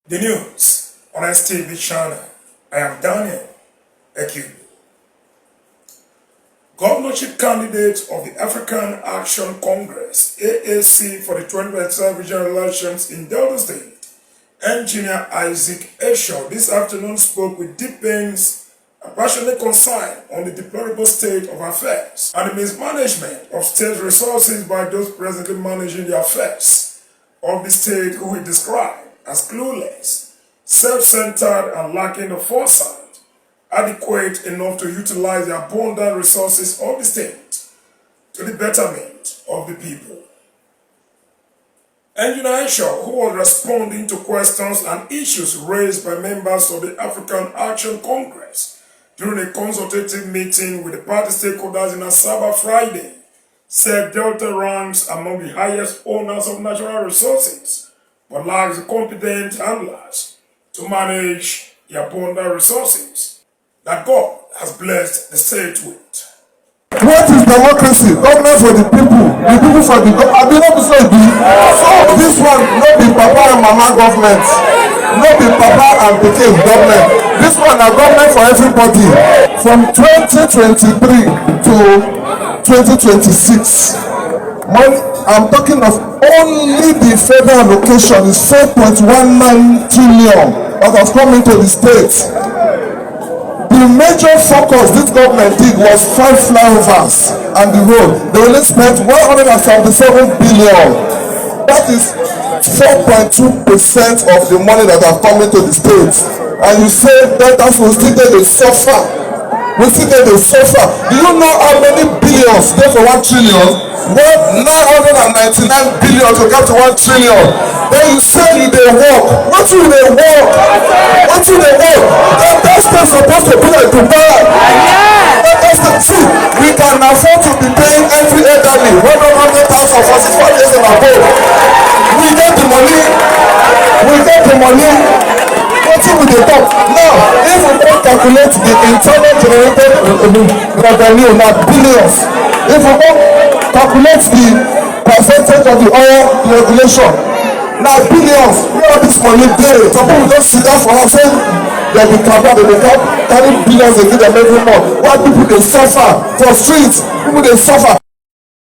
The news on STV channel. I am Daniel Eki. Governorship candidate of the African Action Congress, AAC, for the 2027 regional elections in Delta State, Engineer Isaac Eshor, this afternoon spoke with deep pains and passionate concern on the deplorable state of affairs and the mismanagement of state resources by those presently managing the affairs of the state, who he described as clueless, self-centered, and lacking the foresight adequate enough to utilize the abundant resources of the state to the betterment of the people. Engineer Eshor, who was responding to questions and issues raised by members of the African Action Congress during a consultative meeting with the party stakeholders in Asaba Friday, said Delta ranks among the highest owners of natural resources, but lacks the competent handlers to manage the abundant resources that God has blessed the state with. What is democracy? Government for the people for the government. I mean, not so this one, not the papa and mama government, not the papa and pikin government. This one a government for everybody. From 2023 to 2026, I'm talking of only the federal allocation is 4.19 trillion that has come into the state. The major focus this government did was 5 flyovers and the road. They only spent 177 billion. That is 4.2% of the money that have come into the state. And you say that that's we still there they suffer. We still there they suffer. Do you know how many billions there for 1 trillion? 999 billion to get to 1 trillion. Then you say you dey work. What will they work? What will they work? That's not supposed to be like Dubai. That's the truth. We can afford to be paying every elderly 100,000 for 64 years and above. We get the money. What will they talk? Now, if we don't calculate the internal generated revenue, not billions. If we don't calculate the percentage of the oil regulation, now billions, where all this money there? Some people just sit down for us saying they will carry billions and give them every month. Why people they suffer for streets? People they suffer.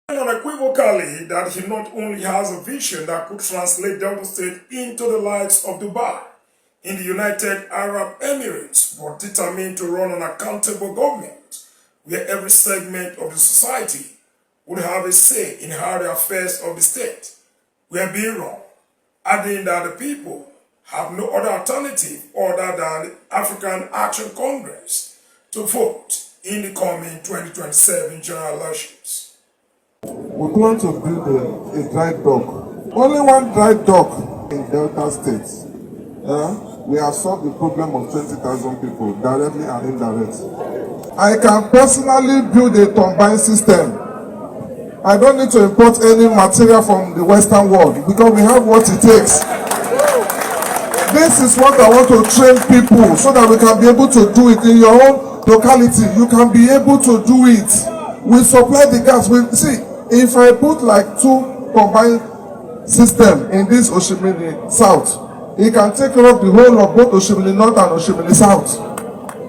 Unequivocally that he not only has a vision that could translate Delta State into the likes of Dubai in the United Arab Emirates, but determined to run an accountable government where every segment of the society would have a say in how the affairs of the state were being run, adding that the people have no other alternative other than the African Action Congress to vote in the coming 2027 general elections. We plan to build a dry dock. Only one dry dock in Delta State. We have solved the problem of 20,000 people, directly and indirect. I can personally build a turbine system. I don't need to import any material from the Western world because we have what it takes. This is what I want to train people so that we can be able to do it in your own locality. You can be able to do it. We supply the gas. See, if I put like 2 combined system in this Oshimili South, it can take care of the whole of both Oshimili North and Oshimili South.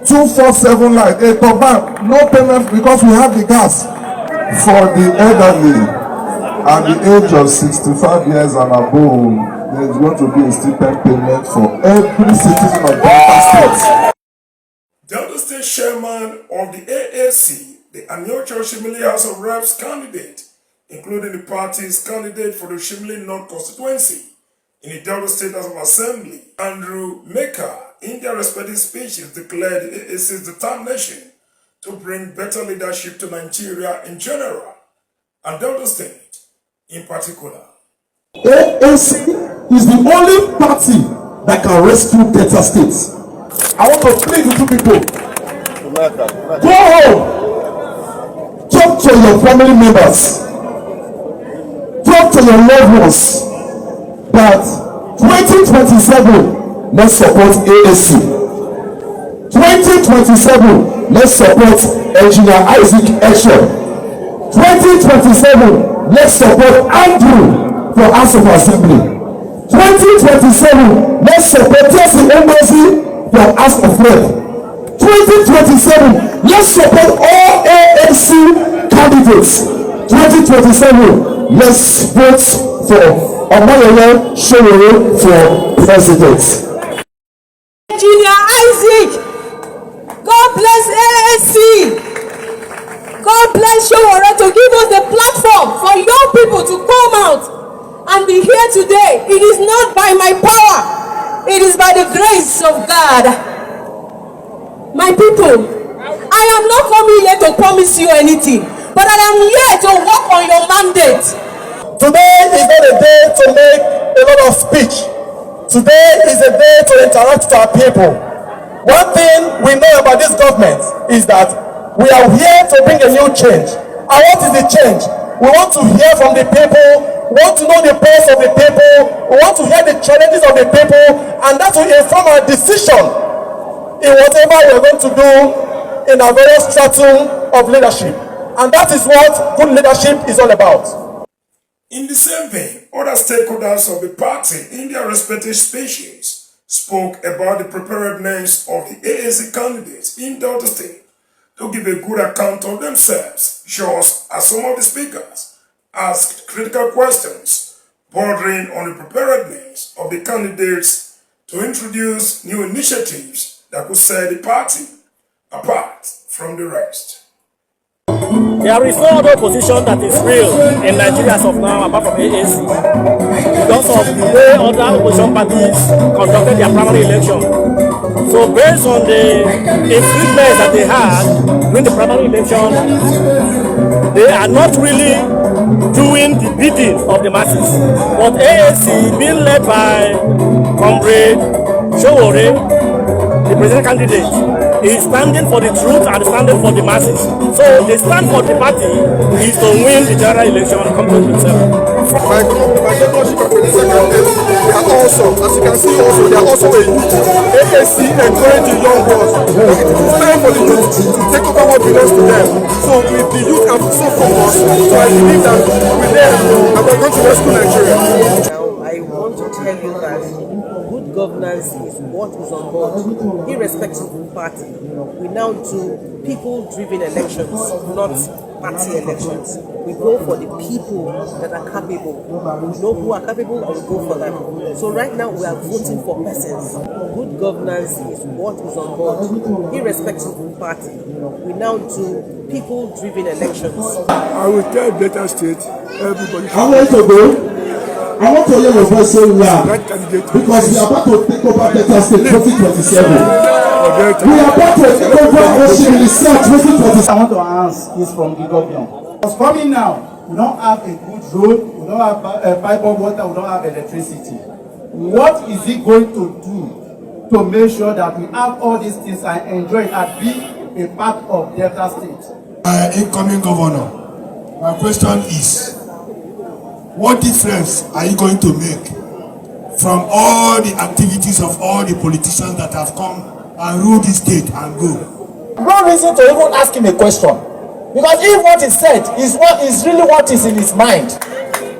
247 light, a turbine, no payment because we have the gas. For the elderly at the age of 65 years and above, there is going to be a stipend payment for every citizen of Delta State. Delta State Chairman of the AAC, the Oshimili House of Reps candidate, including the party's candidate for the Oshimili North constituency in the Delta State House of Assembly, Andrew Maker, in their respective speeches declared the AAC's determination to bring better leadership to Nigeria in general, and Delta State in particular. AAC is the only party that can rescue Delta State. I want to plead with 2 people. Go home. Talk to your family members. Talk to your loved ones that 2027, let's support AAC. 2027, let's support Engineer Isaac Eshor. 2027, let's support Andrew for House of Assembly. 2027, let's support Tessie Embassy from House of Rep. 2027, let's support all AAC candidates. 2027, let's vote for Omoyele Sowore for president. Engineer Isaac, God bless AAC. God bless Sowore to give us the platform for young people to come out and be here today. It is not by my power, it is by the grace of God. My people, I am not coming here to promise you anything, but I am here to work on your mandate. Today is not a day to make a lot of speech. Today is a day to interact with our people. One thing we know about this government is that we are here to bring a new change. And what is the change? We want to hear from the people, we want to know the pace of the people, we want to hear the challenges of the people, and that will inform our decision in whatever we are going to do in our various stratum of leadership. And that is what good leadership is all about. In the same vein, other stakeholders of the party in their respective species spoke about the preparedness of the AAC candidates in Delta State to give a good account of themselves, just as some of the speakers asked critical questions bordering on the preparedness of the candidates to introduce new initiatives that could set the party apart from the rest. There is no other opposition that is real in Nigeria as of now apart from AAC because of the way other opposition parties conducted their primary election. So based on the influence that they had during the primary election, they are not really doing the bidding of the masses. But AAC, being led by Comrade Sowore, the president candidate, is standing for the truth and standing for the masses. So the stand for the party is to win the general election and come to himself. My governorship and presidential candidates, they are also, as you can see also, they are also a youth. AAC encouraging young ones. It is time for the youth to take over what belongs to them. So with the youth are so focused, so I believe that with them, and we're going to rescue Nigeria. Now, I want to tell you that good governance is what is on board, irrespective of party. We now do people-driven elections, not party elections. We go for the people that are capable. We know who are capable and we go for them. So right now we are voting for persons. Good governance is what is on board, irrespective of party. We now do people-driven elections. I will tell Delta State, everybody. I want to go. I want to hear your voice say yeah, Right candidate. because we are about to take over Delta State 2027. We are about to take over Oshimili 2027. I want to ask is from the governor. Because coming now, we don't have a good road, we don't have a pipe of water, we don't have electricity. What is he going to do to make sure that we have all these things and enjoy it and be a part of Delta State? Incoming governor, my question is, what difference are you going to make from all the activities of all the politicians that have come and rule this state and go? No reason to even ask him a question, because if what is said is what is really what is in his mind,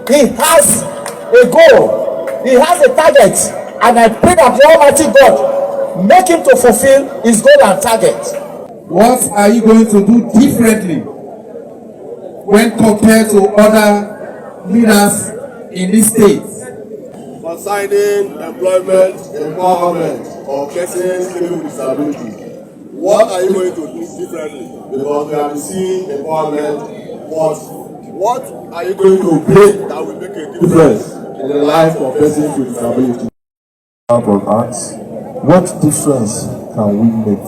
he has a goal, he has a target, and I pray that the Almighty God make him to fulfill his goal and target. What are you going to do differently when compared to other leaders in this state? Concerning employment, empowerment of persons living with disability, what are you going to do differently? Because we have seen empowerment, but what are you going to bring that will make a difference in the life of persons with disability? Out of acts, what difference can we make?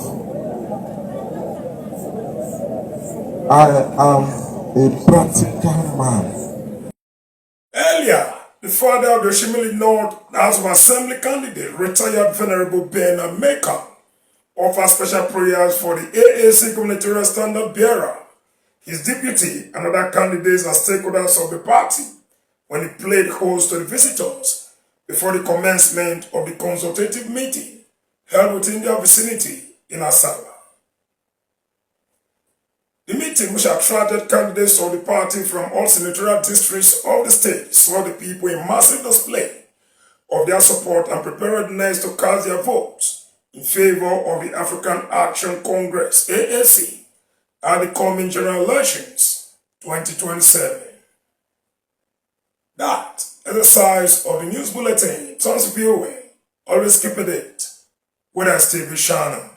I am a practical man. Earlier, the father of the Oshimili North House of Assembly candidate, retired Venerable Ben Ameka, offered special prayers for the AAC gubernatorial standard bearer, his deputy, and other candidates as stakeholders of the party when he played host to the visitors before the commencement of the consultative meeting held within their vicinity in Asaba. The meeting, which attracted candidates of the party from all senatorial districts of the state, saw the people in massive display of their support and preparedness to cast their votes in favor of the African Action Congress AAC at the coming general elections 2027. That is the size of the news bulletin. Tons of viewing. Always keep a date with STV channel.